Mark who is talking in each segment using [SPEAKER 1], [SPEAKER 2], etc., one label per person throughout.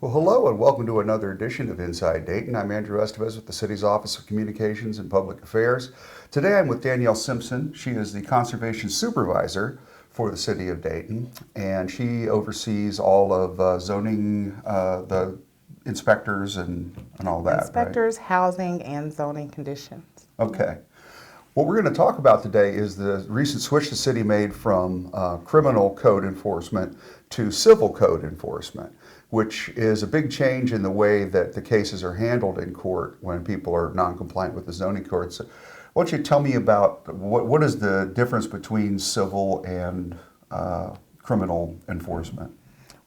[SPEAKER 1] Well, hello and welcome to another edition of Inside Dayton. I'm Andrew Estevez with the City's Office of Communications and Public Affairs. Today I'm with Danielle Simpson. She is the Conservation Supervisor for the City of Dayton, and she oversees all of zoning, the inspectors and all that,
[SPEAKER 2] Inspectors, housing, and zoning conditions.
[SPEAKER 1] Okay. What we're going to talk about today is the recent switch the city made from criminal code enforcement to civil code enforcement, which is a big change in the way that the cases are handled in court when people are non-compliant with the zoning code. So why don't you tell me about what is the difference between civil and criminal enforcement?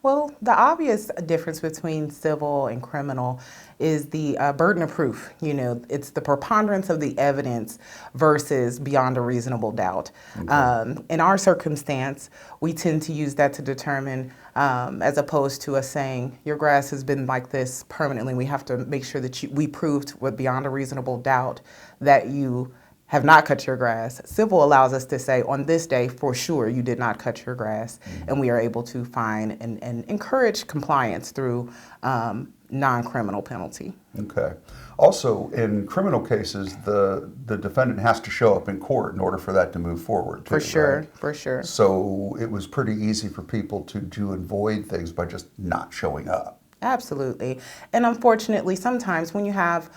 [SPEAKER 2] Well, the obvious difference between civil and criminal is the burden of proof. You know, it's the preponderance of the evidence versus beyond a reasonable doubt. Okay. In our circumstance, we tend to use that to determine, as opposed to us saying, your grass has been like this permanently. We have to make sure that we proved with beyond a reasonable doubt that you have not cut your grass. Civil allows us to say, on this day, for sure, you did not cut your grass. Mm-hmm. And we are able to find and encourage compliance through non-criminal penalty.
[SPEAKER 1] Okay. Also, in criminal cases, the defendant has to show up in court in order for that to move forward, too,
[SPEAKER 2] For sure,
[SPEAKER 1] right?
[SPEAKER 2] for sure.
[SPEAKER 1] So it was pretty easy for people to avoid things by just not showing up.
[SPEAKER 2] Absolutely. And unfortunately, sometimes when you have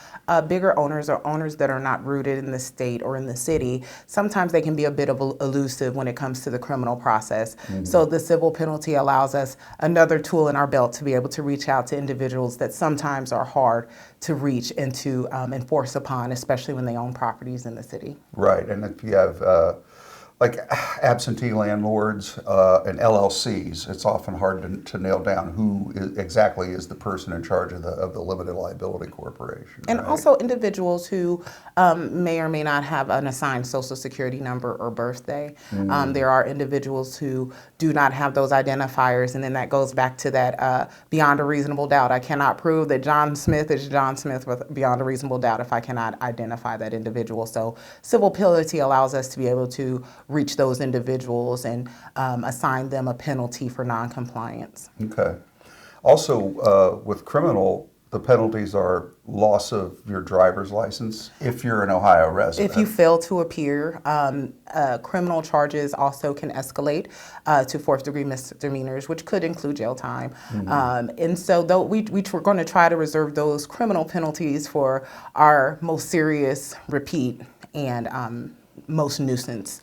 [SPEAKER 2] bigger owners or owners that are not rooted in the state or in the city, sometimes they can be a bit of elusive when it comes to the criminal process. Mm-hmm. So the civil penalty allows us another tool in our belt to be able to reach out to individuals that sometimes are hard to reach and to enforce upon, especially when they own properties in the city.
[SPEAKER 1] Right. And if you have like absentee landlords and LLCs, it's often hard to nail down who exactly is the person in charge of the limited liability corporation.
[SPEAKER 2] And
[SPEAKER 1] right?
[SPEAKER 2] also individuals who may or may not have an assigned social security number or birthday. Mm. There are individuals who do not have those identifiers, and then that goes back to that beyond a reasonable doubt. I cannot prove that John Smith is John Smith with beyond a reasonable doubt if I cannot identify that individual. So civil penalty allows us to be able to reach those individuals and assign them a penalty for noncompliance.
[SPEAKER 1] Okay. Also, with criminal, the penalties are loss of your driver's license if you're an Ohio resident.
[SPEAKER 2] If you fail to appear, criminal charges also can escalate to fourth-degree misdemeanors, which could include jail time. Mm-hmm. And so though we're going to try to reserve those criminal penalties for our most serious repeat and most nuisance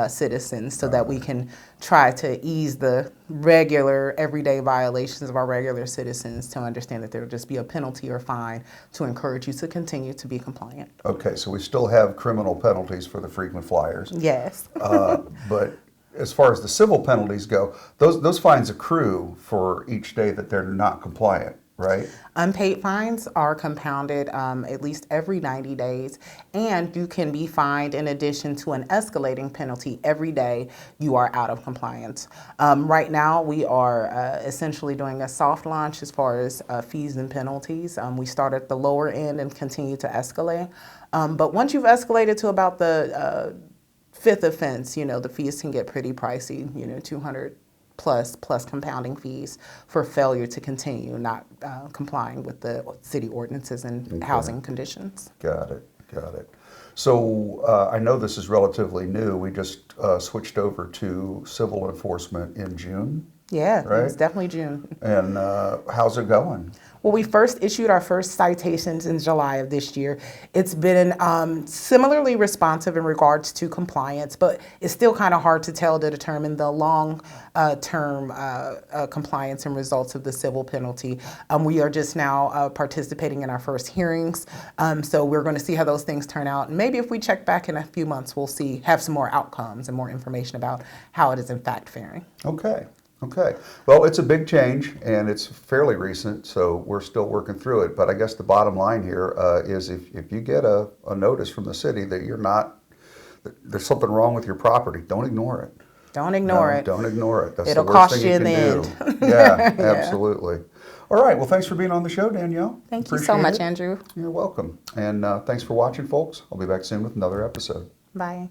[SPEAKER 2] citizens so that we can try to ease the regular everyday violations of our regular citizens to understand that there will just be a penalty or fine to encourage you to continue to be compliant.
[SPEAKER 1] Okay, so we still have criminal penalties for the frequent flyers.
[SPEAKER 2] Yes.
[SPEAKER 1] But as far as the civil penalties go, those fines accrue for each day that they're not compliant. Right.
[SPEAKER 2] Unpaid fines are compounded at least every 90 days, and you can be fined in addition to an escalating penalty every day you are out of compliance. Right now, we are essentially doing a soft launch as far as fees and penalties. We start at the lower end and continue to escalate. But once you've escalated to about the fifth offense, you know, the fees can get pretty pricey, you know, $200 plus compounding fees for failure to continue not complying with the city ordinances and housing conditions.
[SPEAKER 1] Got it. So I know this is relatively new. We just switched over to civil enforcement in June.
[SPEAKER 2] Yeah,
[SPEAKER 1] right?
[SPEAKER 2] It was definitely June.
[SPEAKER 1] And how's it going?
[SPEAKER 2] Well, we first issued our first citations in July of this year. It's been similarly responsive in regards to compliance, but it's still kind of hard to tell to determine the long-term compliance and results of the civil penalty. We are just now participating in our first hearings, so we're going to see how those things turn out. And maybe if we check back in a few months, we'll have some more outcomes and more information about how it is in fact faring.
[SPEAKER 1] Okay. Well, it's a big change, and it's fairly recent, so we're still working through it. But I guess the bottom line here is if you get a notice from the city that there's something wrong with your property, don't ignore it.
[SPEAKER 2] Don't ignore it.
[SPEAKER 1] Don't ignore it. That's
[SPEAKER 2] It'll
[SPEAKER 1] the worst
[SPEAKER 2] cost
[SPEAKER 1] thing
[SPEAKER 2] you in the
[SPEAKER 1] can do.
[SPEAKER 2] end.
[SPEAKER 1] Yeah,
[SPEAKER 2] Yeah.
[SPEAKER 1] absolutely. All right. Well, thanks for being on the show, Danielle.
[SPEAKER 2] Thank you so much, Andrew.
[SPEAKER 1] You're welcome. And thanks for watching, folks. I'll be back soon with another episode.
[SPEAKER 2] Bye.